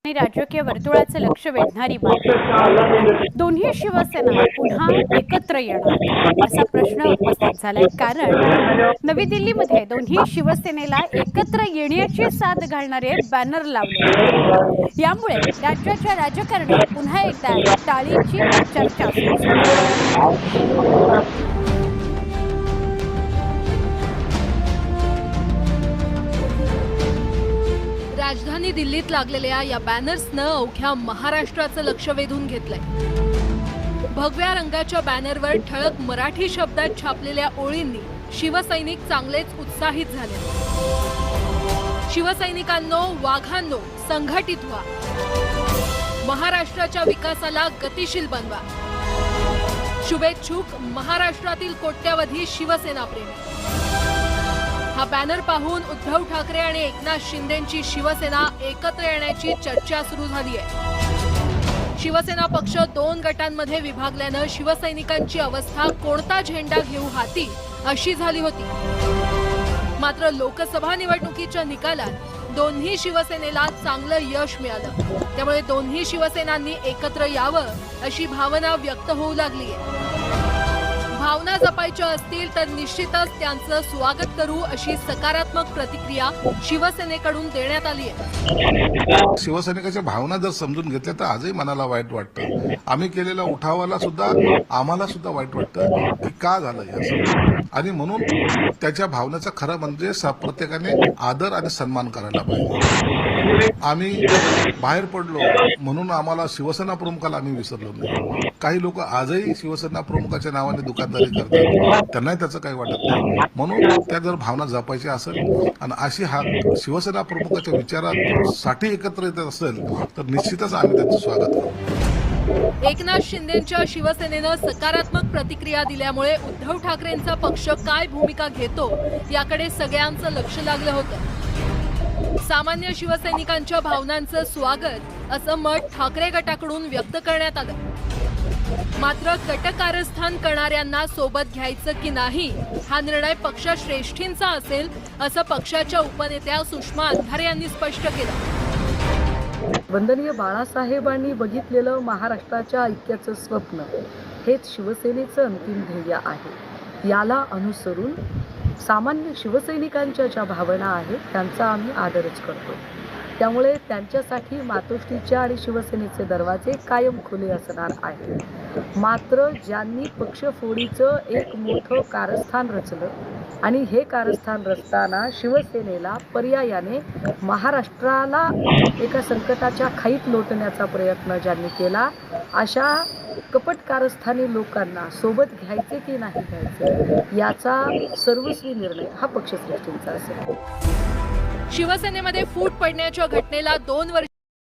आणि राजकीय वर्तुळाचं लक्ष वेधणारी बातमी. दोन्ही शिवसेना पुन्हा एकत्र येणार का असा प्रश्न उपस्थित झालाय. कारण नवी दिल्लीमध्ये दोन्ही शिवसेनेला एकत्र येण्याची साथ घालणारे बॅनर लावले आहेत. यामुळे राज्याच्या राजकारणात पुन्हा एकदा टाळीची चर्चा सुरू झाली. राजधानी दिल्लीत लागलेल्या या बॅनर्सनं अवघ्या महाराष्ट्राचं लक्ष वेधून घेतलंय. भगव्या रंगाच्या बॅनरवर ठळक मराठी शब्दात छापलेल्या ओळींनी शिवसैनिक चांगलेच उत्साहित झाले. शिवसैनिकांनो, वाघांनो, संघटित व्हा, महाराष्ट्राच्या विकासाला गतिशील बनवा. शुभेच्छुक महाराष्ट्रातील कोट्यावधी शिवसेना प्रेमी. हा बॅनर पाहून उद्धव ठाकरे आणि एकनाथ शिंदेंची शिवसेना एकत्र येण्याची चर्चा सुरू झाली आहे. शिवसेना पक्ष 2 गटांमध्ये विभागल्यानं शिवसैनिकांची अवस्था कोणता झेंडा घेऊ हाती अशी झाली होती. मात्र लोकसभा निवडणुकीच्या निकालात दोन्ही शिवसेनेला चांगलं यश मिळालं. त्यामुळे दोन्ही शिवसेनांनी एकत्र यावं अशी भावना व्यक्त होऊ लागली आहे. भावना जपायच्या असतील तर निश्चितच त्यांचं स्वागत करू अशी सकारात्मक प्रतिक्रिया शिवसेनेकडून देण्यात आली आहे. शिवसैनिकाच्या भावना जर समजून घेतल्या तर आजही मनाला वाईट वाटतं. आम्ही केलेल्या उठावाला सुद्धा आम्हाला सुद्धा वाईट वाटतं की का झालं हे, आणि म्हणून त्याच्या भावनेचा खरं म्हणजे प्रत्येकाने आदर आणि सन्मान करायला पाहिजे. आम्ही बाहेर पडलो म्हणून आम्हाला शिवसेना प्रमुखाला आम्ही विसरलो नाही. काही लोक आजही शिवसेना प्रमुखाच्या नावाने दुकानदारी करतात, त्यांनाही त्याचं काही वाटत नाही. म्हणून त्या जर भावना जपायची असेल आणि अशी हा शिवसेना प्रमुखाच्या विचारासाठी एकत्र येत असेल तर निश्चितच आम्ही त्यांचं स्वागत करू. एकनाथ शिंदेंच्या शिवसेनेनं सकारात्मक प्रतिक्रिया दिल्यामुळे उद्धव ठाकरेंचा पक्ष काय भूमिका घेतो याकडे सगळ्यांचं लक्ष लागलं होतं. सामान्य शिवसैनिकांच्या भावनांचं स्वागत असं मत ठाकरे गटाकडून व्यक्त करण्यात आलं. मात्र गटकारस्थान करणाऱ्यांना सोबत घ्यायचं की नाही हा निर्णय पक्षश्रेष्ठींचा असेल असं पक्षाच्या उपनेत्या सुषमा अंधारे यांनी स्पष्ट केलं. वंदनीय बाळासाहेबांनी बघितलेलं महाराष्ट्राच्या ऐक्याचं स्वप्न हेच शिवसेनेचं अंतिम ध्येय आहे. याला अनुसरून सामान्य शिवसैनिकांच्या ज्या भावना आहेत त्यांचा आम्ही आदरच करतो. त्यामुळे त्यांच्यासाठी मातोश्रीच्या आणि शिवसेनेचे दरवाजे कायम खुले असणार आहेत. मात्र ज्यांनी पक्षफोडीचं एक मोठं कारस्थान रचलं आणि हे कारस्थान रचताना शिवसेनेला पर्यायाने महाराष्ट्राला एका संकटाच्या खाईत लोटण्याचा प्रयत्न ज्यांनी केला, अशा कपट कारस्थानी लोकांना सोबत घ्यायचे की नाही घ्यायचे याचा सर्वस्वी निर्णय हा पक्षश्रेष्ठींचा असेल. शिवसेनेमध्ये फूट पडण्याच्या घटनेला 2 वर्ष